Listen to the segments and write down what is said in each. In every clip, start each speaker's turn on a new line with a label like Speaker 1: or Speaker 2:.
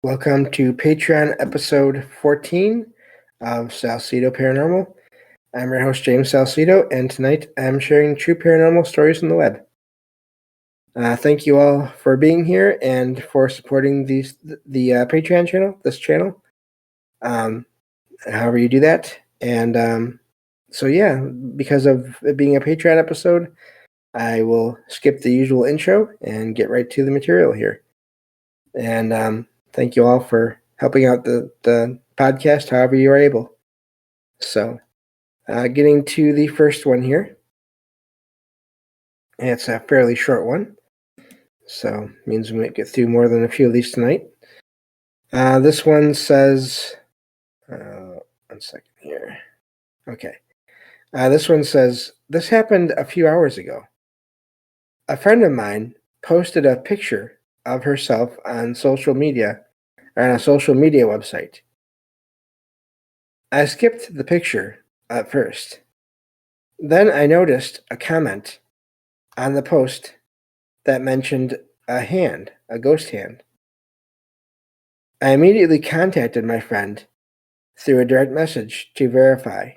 Speaker 1: Welcome to Patreon episode 14 of Salsidoparanormal. I'm your host, James Salsido, and tonight I'm sharing true paranormal stories on the web. Thank you all for being here and for supporting the Patreon channel, this channel. However you do that. And because of it being a Patreon episode, I will skip the usual intro and get right to the material here. And thank you all for helping out the podcast however you are able. So, getting to the first one here. It's a fairly short one, so means we might get through more than a few of these tonight. This one says, 1 second here. Okay. This one says, this happened a few hours ago. A friend of mine posted a picture of herself on social media, on a social media website. I skipped the picture at first. Then I noticed a comment on the post that mentioned a hand, a ghost hand. I immediately contacted my friend through a direct message to verify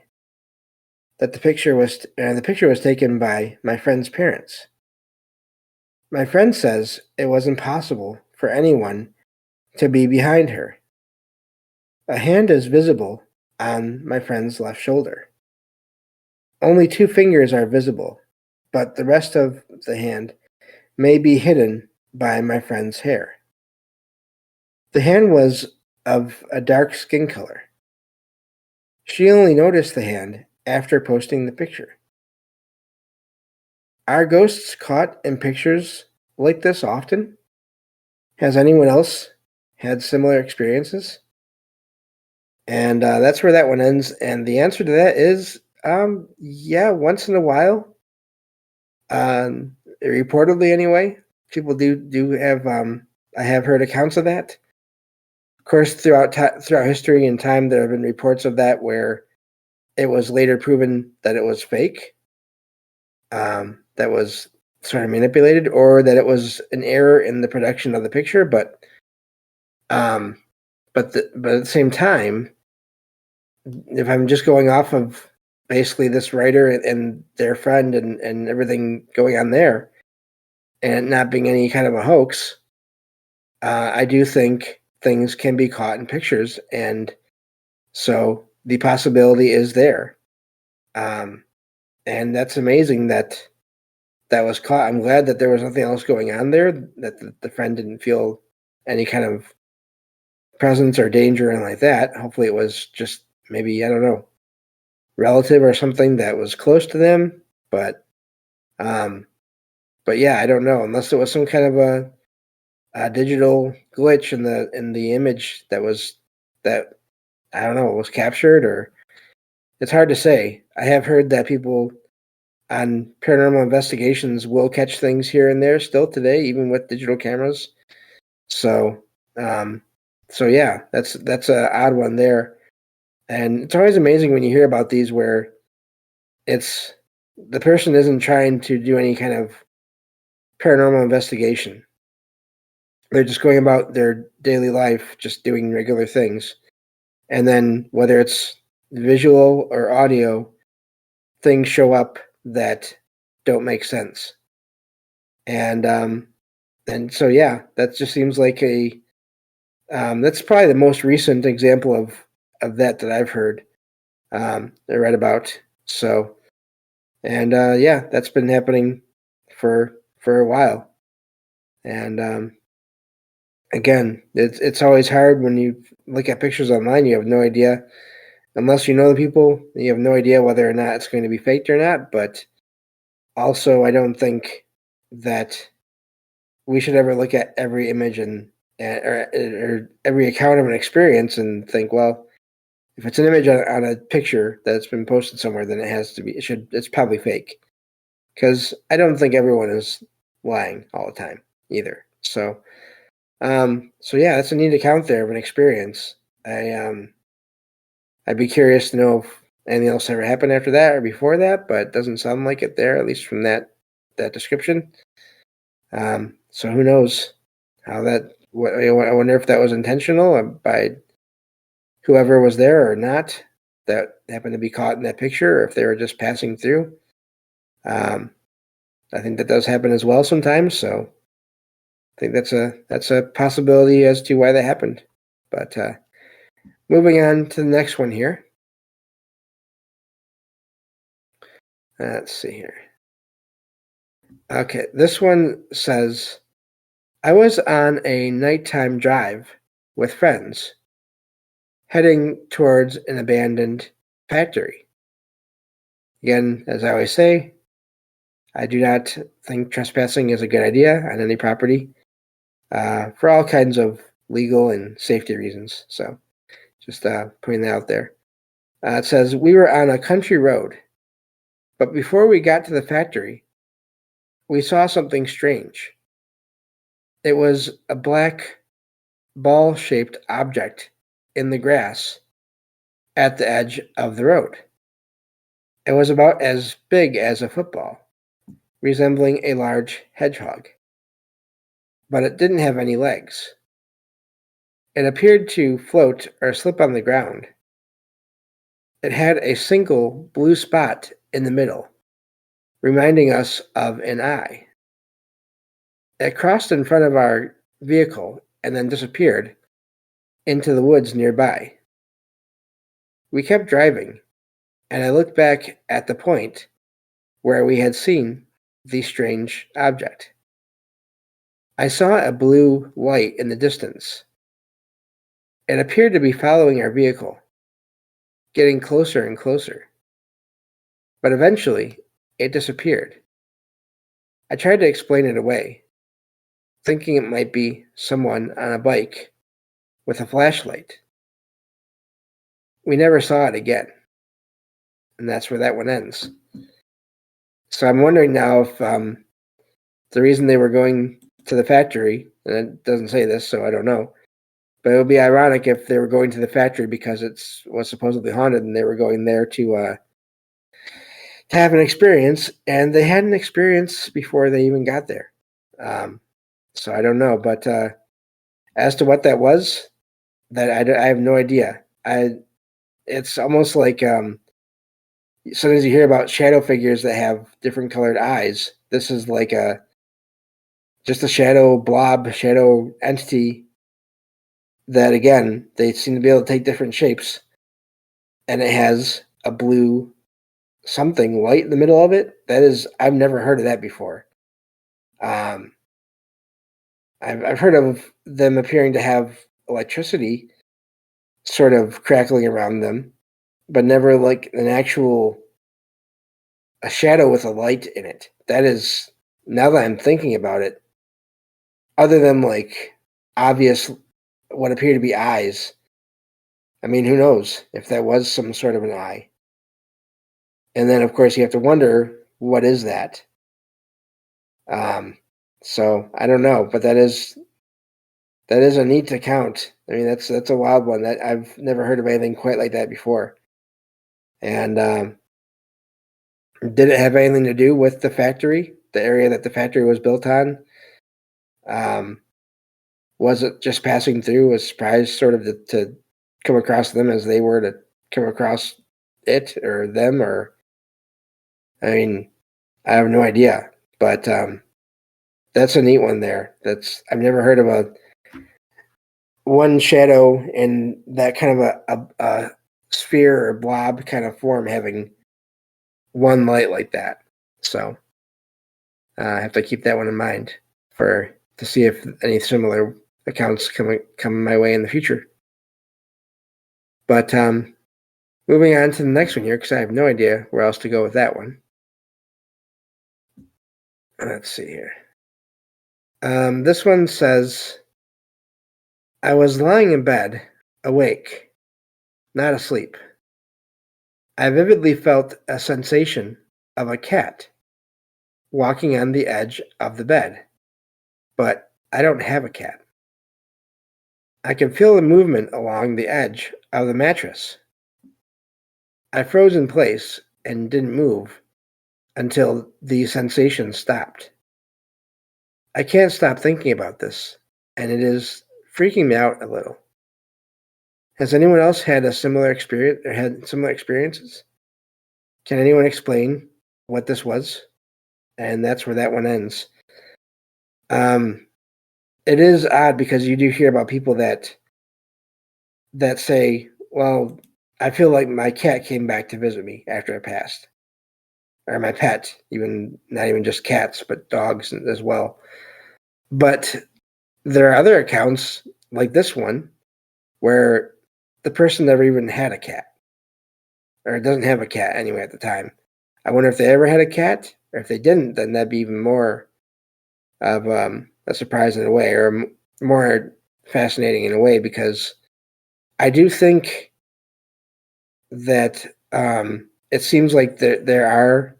Speaker 1: that the picture was taken by my friend's parents. My friend says it was impossible for anyone to be behind her. A hand is visible on my friend's left shoulder. Only 2 fingers are visible, but the rest of the hand may be hidden by my friend's hair. The hand was of a dark skin color. She only noticed the hand after posting the picture. Are ghosts caught in pictures like this often? Has anyone else had similar experiences? And that's where that one ends. And the answer to that is, yeah, once in a while. Reportedly, anyway, people do have. I have heard accounts of that. Of course, throughout history and time, there have been reports of that where it was later proven that it was fake, that was sort of manipulated, or that it was an error in the production of the picture. But at the same time, if I'm just going off of basically this writer and their friend and everything going on there, and not being any kind of a hoax, I do think things can be caught in pictures, and so the possibility is there. And that's amazing that was caught. I'm glad that there was nothing else going on there, that the friend didn't feel any kind of presence or danger or anything like that. Hopefully it was just maybe, I don't know, relative or something that was close to them. But yeah, I don't know, unless it was some kind of a digital glitch in the image that I don't know, was captured, or it's hard to say. I have heard that people on paranormal investigations will catch things here and there still today, even with digital cameras. So yeah, that's an odd one there. And it's always amazing when you hear about these where it's the person isn't trying to do any kind of paranormal investigation. They're just going about their daily life, just doing regular things. And then whether it's visual or audio, things show up that don't make sense. And so yeah, that just seems like that's probably the most recent example of that I've heard, I read about. So, and yeah, that's been happening for a while. And again, it's always hard when you look at pictures online. You have no idea, unless you know the people, you have no idea whether or not it's going to be faked or not. But also, I don't think that we should ever look at every image or every account of an experience and think, well, if it's an image on a picture that's been posted somewhere, then it's probably fake. Because I don't think everyone is lying all the time either. So yeah, that's a neat account there of an experience. I'd be curious to know if anything else ever happened after that or before that, but it doesn't sound like it there, at least from that description. So who knows how that I wonder if that was intentional by whoever was there or not that happened to be caught in that picture, or if they were just passing through. I think that does happen as well sometimes, so I think that's a possibility as to why that happened. But moving on to the next one here. Let's see here. Okay, this one says, I was on a nighttime drive with friends, heading towards an abandoned factory. Again, as I always say, I do not think trespassing is a good idea on any property for all kinds of legal and safety reasons. So just putting that out there. It says, we were on a country road, but before we got to the factory, we saw something strange. It was a black ball-shaped object in the grass at the edge of the road. It was about as big as a football, resembling a large hedgehog, but it didn't have any legs. It appeared to float or slip on the ground. It had a single blue spot in the middle, reminding us of an eye. It crossed in front of our vehicle and then disappeared into the woods nearby. We kept driving, and I looked back at the point where we had seen the strange object. I saw a blue light in the distance. It appeared to be following our vehicle, getting closer and closer. But eventually, it disappeared. I tried to explain it away, thinking it might be someone on a bike with a flashlight. We never saw it again. And that's where that one ends. So I'm wondering now if the reason they were going to the factory, and it doesn't say this, so I don't know, but it would be ironic if they were going to the factory because it was supposedly haunted and they were going there to have an experience, and they had an experience before they even got there. So I don't know, but as to what that was, that I have no idea. It's almost like sometimes you hear about shadow figures that have different colored eyes. This is like just a shadow blob, shadow entity that, again, they seem to be able to take different shapes, and it has a blue something light in the middle of it. That is, I've never heard of that before. I've heard of them appearing to have electricity sort of crackling around them, but never like an actual a shadow with a light in it. That is, now that I'm thinking about it, other than like obvious what appear to be eyes. I mean, who knows if that was some sort of an eye. And then, of course, you have to wonder, what is that? So I don't know, but that is a neat account. I mean, that's a wild one. That I've never heard of anything quite like that before. And did it have anything to do with the factory, the area that the factory was built on? Was it just passing through, a surprise sort of to come across them as they were to come across it or them? Or, I mean, I have no idea, but that's a neat one there. I've never heard of one shadow in that kind of a sphere or blob kind of form having one light like that. So I have to keep that one in mind to see if any similar accounts come my way in the future. But moving on to the next one here, because I have no idea where else to go with that one. Let's see here. This one says, I was lying in bed, awake, not asleep. I vividly felt a sensation of a cat walking on the edge of the bed, but I don't have a cat. I can feel the movement along the edge of the mattress. I froze in place and didn't move until the sensation stopped. I can't stop thinking about this, and it is freaking me out a little. Has anyone else had a similar experience or had similar experiences? Can anyone explain what this was? And that's where that one ends. It is odd because you do hear about people that say, well, I feel like my cat came back to visit me after I passed. Or my pet, even not even just cats, but dogs as well. But there are other accounts like this one where the person never even had a cat, or doesn't have a cat anyway at the time. I wonder if they ever had a cat, or if they didn't, then that'd be even more of a surprise in a way, or more fascinating in a way, because I do think that it seems like there are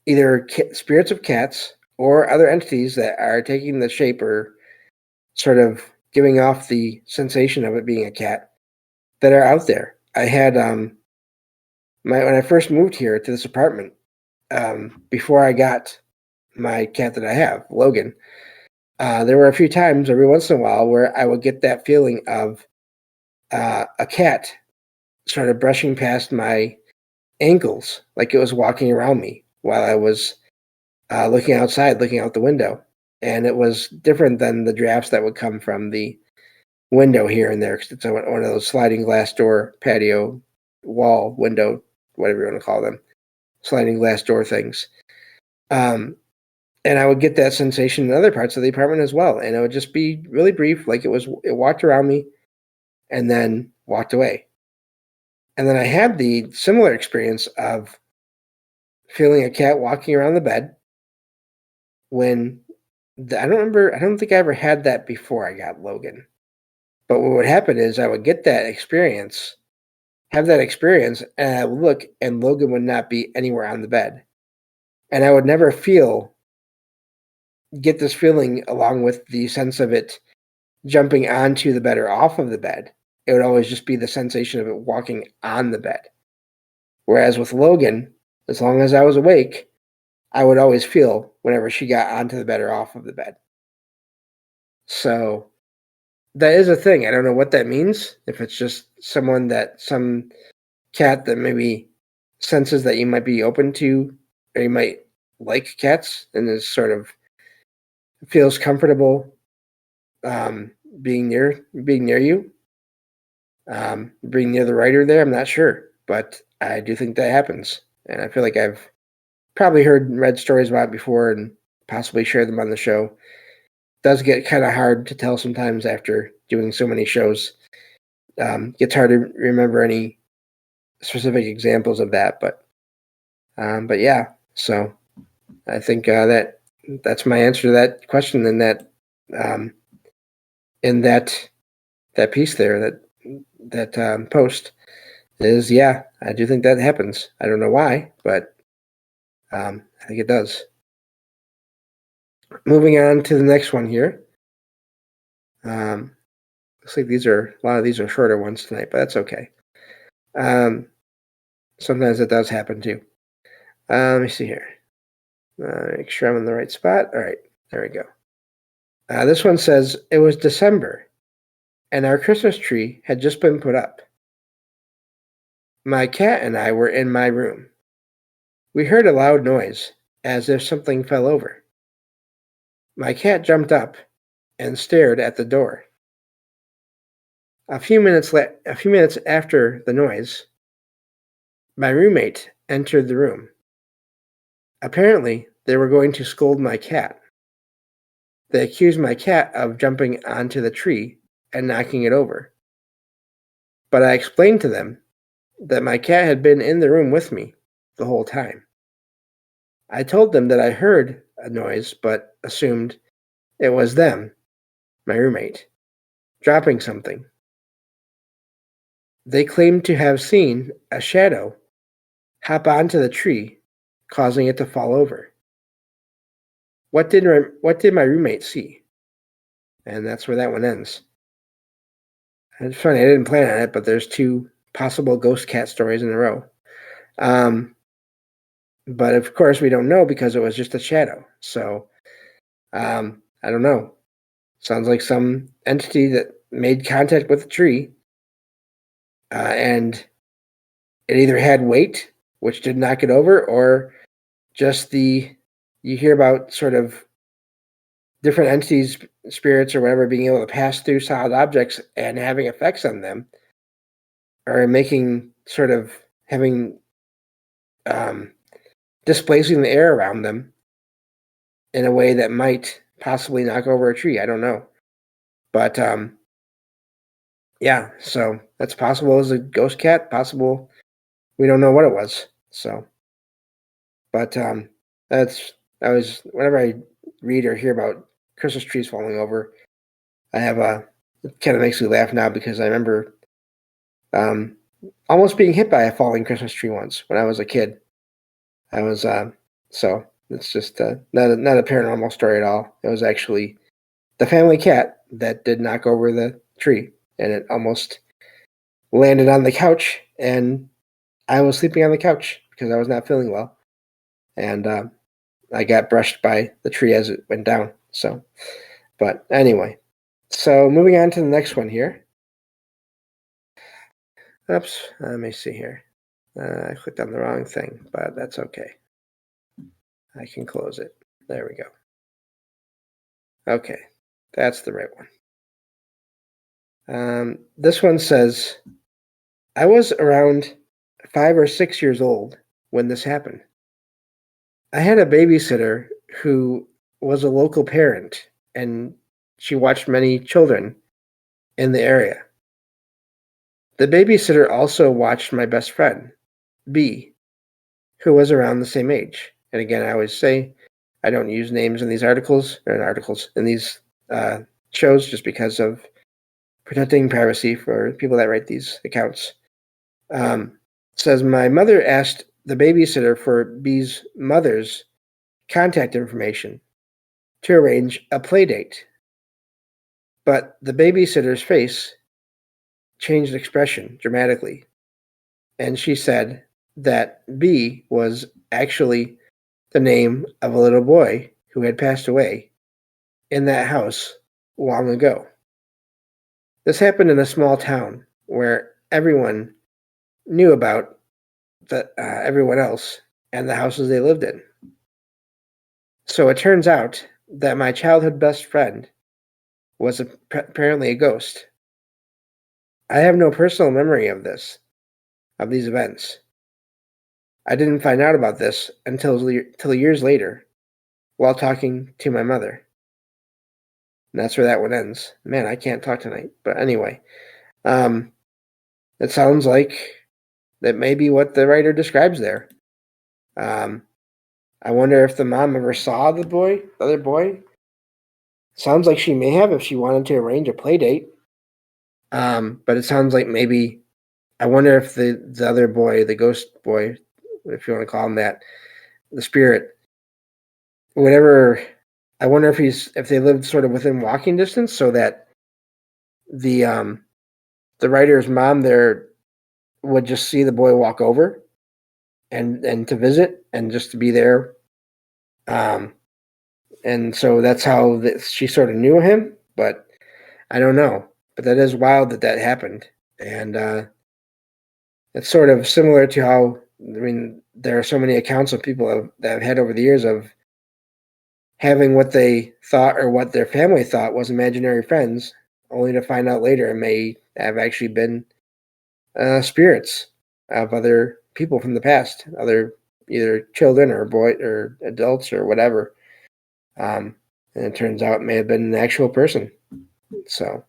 Speaker 1: either spirits of cats or other entities that are taking the shape or sort of giving off the sensation of it being a cat that are out there. I had when I first moved here to this apartment, before I got my cat that I have, Logan, there were a few times every once in a while where I would get that feeling of a cat sort of brushing past my ankles, like it was walking around me while I was looking outside, looking out the window. And it was different than the drafts that would come from the window here and there, because it's one of those sliding glass door, patio, wall, window, whatever you want to call them, sliding glass door things. And I would get that sensation in other parts of the apartment as well. And it would just be really brief, like it walked around me and then walked away. And then I had the similar experience of feeling a cat walking around the bed when I don't think I ever had that before I got Logan. But what would happen is I would get that experience, have that experience, and I would look, and Logan would not be anywhere on the bed. And I would never get this feeling along with the sense of it jumping onto the bed or off of the bed. It would always just be the sensation of it walking on the bed. Whereas with Logan, as long as I was awake, I would always feel whenever she got onto the bed or off of the bed. So that is a thing. I don't know what that means. If it's just some cat that maybe senses that you might be open to, or you might like cats, and is sort of feels comfortable being near you, being near the writer there. I'm not sure, but I do think that happens, and I feel like I've probably heard and read stories about it before, and possibly shared them on the show. It does get kind of hard to tell sometimes after doing so many shows. Gets hard to remember any specific examples of that, but yeah. So I think that's my answer to that question in that piece there, that post is, yeah, I do think that happens. I don't know why, but I think it does. Moving on to the next one here. Looks like a lot of these are shorter ones tonight, but that's okay. Sometimes it does happen too. Let me see here. Make sure I'm in the right spot. All right, there we go. This one says, it was December, and our Christmas tree had just been put up. My cat and I were in my room. We heard a loud noise, as if something fell over. My cat jumped up and stared at the door. A few minutes after the noise, my roommate entered the room. Apparently, they were going to scold my cat. They accused my cat of jumping onto the tree and knocking it over. But I explained to them that my cat had been in the room with me the whole time. I told them that I heard a noise, but assumed it was them, my roommate, dropping something. They claimed to have seen a shadow hop onto the tree, causing it to fall over. What did my roommate see? And that's where that one ends. It's funny, I didn't plan on it, but there's 2 possible ghost cat stories in a row. But of course we don't know because it was just a shadow. So I don't know. Sounds like some entity that made contact with the tree, and it either had weight, which did knock it over, or just you hear about sort of different entities, spirits or whatever, being able to pass through solid objects and having effects on them, or having displacing the air around them in a way that might possibly knock over a tree. I don't know. But yeah, so that's possible as a ghost cat, possible we don't know what it was. So, but whenever I read or hear about Christmas trees falling over, I have it kind of makes me laugh now because I remember almost being hit by a falling Christmas tree once when I was a kid. I was so it's just not a paranormal story at all. It was actually the family cat that did knock over the tree, and it almost landed on the couch, and I was sleeping on the couch because I was not feeling well, and I got brushed by the tree as it went down. So, but anyway, so moving on to the next one here. Oops, let me see here. I clicked on the wrong thing, but that's okay. I can close it. There we go. Okay, that's the right one. This one says, I was around 5 or 6 years old when this happened. I had a babysitter who was a local parent, and she watched many children in the area. The babysitter also watched my best friend, B, who was around the same age. And again, I always say I don't use names in these in these shows just because of protecting privacy for people that write these accounts. Says my mother asked the babysitter for B's mother's contact information to arrange a play date. But the babysitter's face changed expression dramatically, and she said that B was actually the name of a little boy who had passed away in that house long ago. This happened in a small town where everyone knew about everyone else and the houses they lived in. So it turns out that my childhood best friend was apparently a ghost. I have no personal memory of these events. I didn't find out about this until years later while talking to my mother. And that's where that one ends. Man, I can't talk tonight. But anyway, it sounds like that may be what the writer describes there. I wonder if the mom ever saw the other boy. Sounds like she may have if she wanted to arrange a play date. But it sounds like maybe, I wonder if the other boy, the ghost boy, if you want to call him that, the spirit, whatever, I wonder if they lived sort of within walking distance so that the writer's mom there would just see the boy walk over and to visit and just to be there. And so that's how she sort of knew him, but I don't know. But that is wild that happened. And it's sort of similar to how, there are so many accounts of people that have had over the years of having what they thought or what their family thought was imaginary friends, only to find out later it may have actually been spirits of other people from the past, other either children or or adults or whatever. And it turns out it may have been an actual person. So,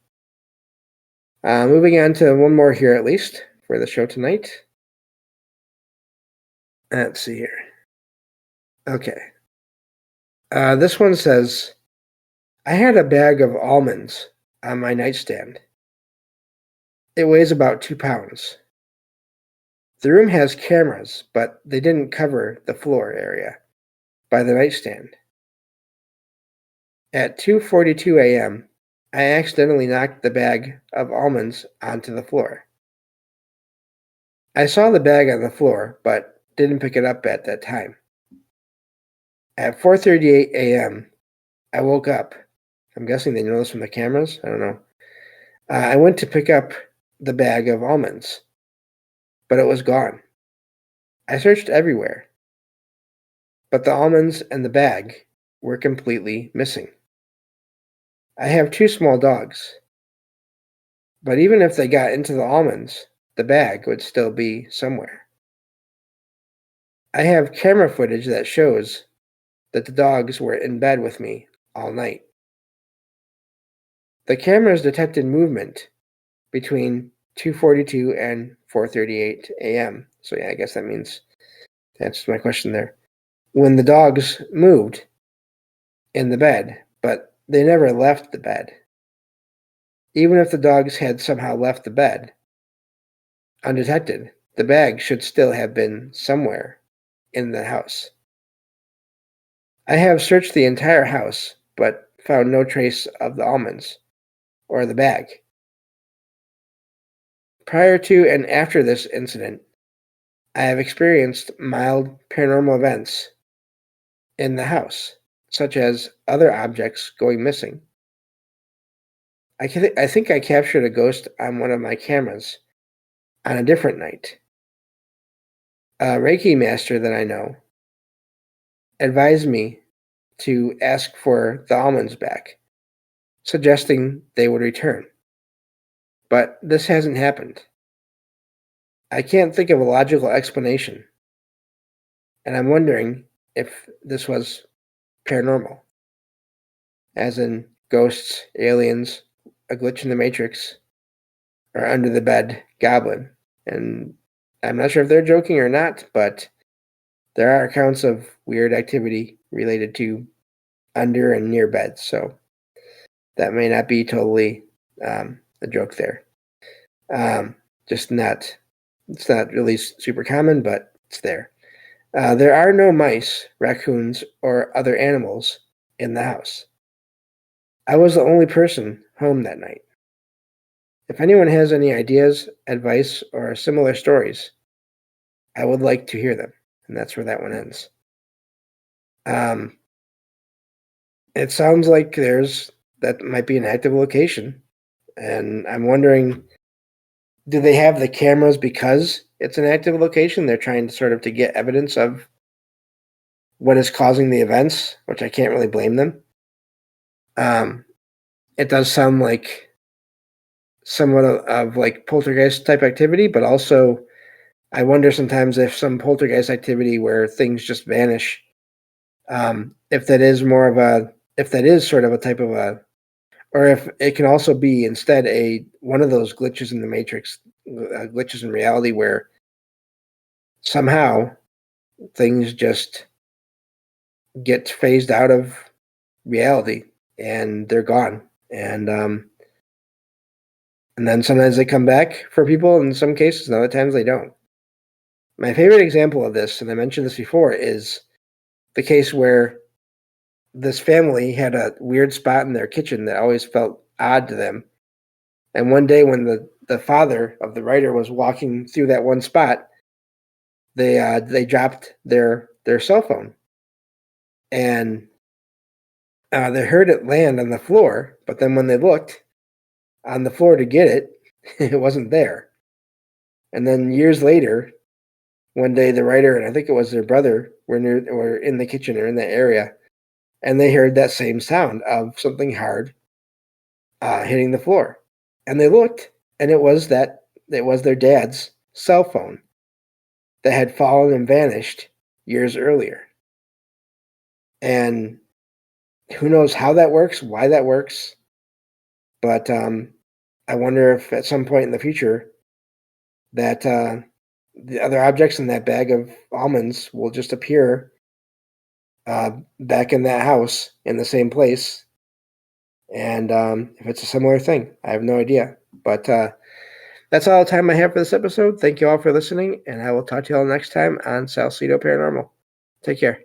Speaker 1: moving on to one more here at least for the show tonight. Let's see here. Okay. This one says, I had a bag of almonds on my nightstand. It weighs about 2 pounds. The room has cameras, but they didn't cover the floor area by the nightstand. At 2:42 a.m., I accidentally knocked the bag of almonds onto the floor. I saw the bag on the floor, but didn't pick it up at that time. At 4:38 a.m., I woke up I'm guessing they know this from the cameras. I don't know. I went to pick up the bag of almonds, but it was gone. I searched everywhere, but the almonds and the bag were completely missing. I have 2 small dogs, but even if they got into the almonds, the bag would still be somewhere. I have camera footage that shows that the dogs were in bed with me all night. The cameras detected movement between 2:42 and 4:38 a.m. So yeah, I guess that means that answers my question there. When the dogs moved in the bed, but they never left the bed. Even if the dogs had somehow left the bed undetected, the bag should still have been somewhere in the house. I have searched the entire house, but found no trace of the almonds or the bag. Prior to and after this incident, I have experienced mild paranormal events in the house, such as other objects going missing. I think I captured a ghost on one of my cameras on a different night. A Reiki master that I know advised me to ask for the almonds back, suggesting they would return. But this hasn't happened. I can't think of a logical explanation, and I'm wondering if this was paranormal, as in ghosts, aliens, a glitch in the matrix, or under the bed goblin. And I'm not sure if they're joking or not, but there are accounts of weird activity related to under and near beds, so that may not be totally a joke there. Just not, it's not really super common, but it's there. There are no mice, raccoons, or other animals in the house. I was the only person home that night. If anyone has any ideas, advice, or similar stories, I would like to hear them. And that's where that one ends. It sounds like that might be an active location. And I'm wondering, do they have the cameras because it's an active location? They're trying to get evidence of what is causing the events, which I can't really blame them. It does sound like somewhat of like poltergeist type activity, but also I wonder sometimes if some poltergeist activity where things just vanish, if that is sort of a type of or if it can also be instead one of those glitches in the matrix, glitches in reality where somehow things just get phased out of reality and they're gone. And then sometimes they come back for people in some cases, and other times they don't. My favorite example of this, and I mentioned this before, is the case where this family had a weird spot in their kitchen that always felt odd to them. And one day when the father of the writer was walking through that one spot, they dropped their cell phone. And they heard it land on the floor, but then when they looked on the floor to get it, it wasn't there. And then years later, one day the writer and I think it was their brother were in the kitchen or in that area, and they heard that same sound of something hard hitting the floor. And they looked, and it was their dad's cell phone that had fallen and vanished years earlier. And who knows how that works, why that works, but I wonder if at some point in the future that the other objects in that bag of almonds will just appear back in that house in the same place. And if it's a similar thing, I have no idea. But that's all the time I have for this episode. Thank you all for listening, and I will talk to you all next time on Salsidoparanormal. Take care.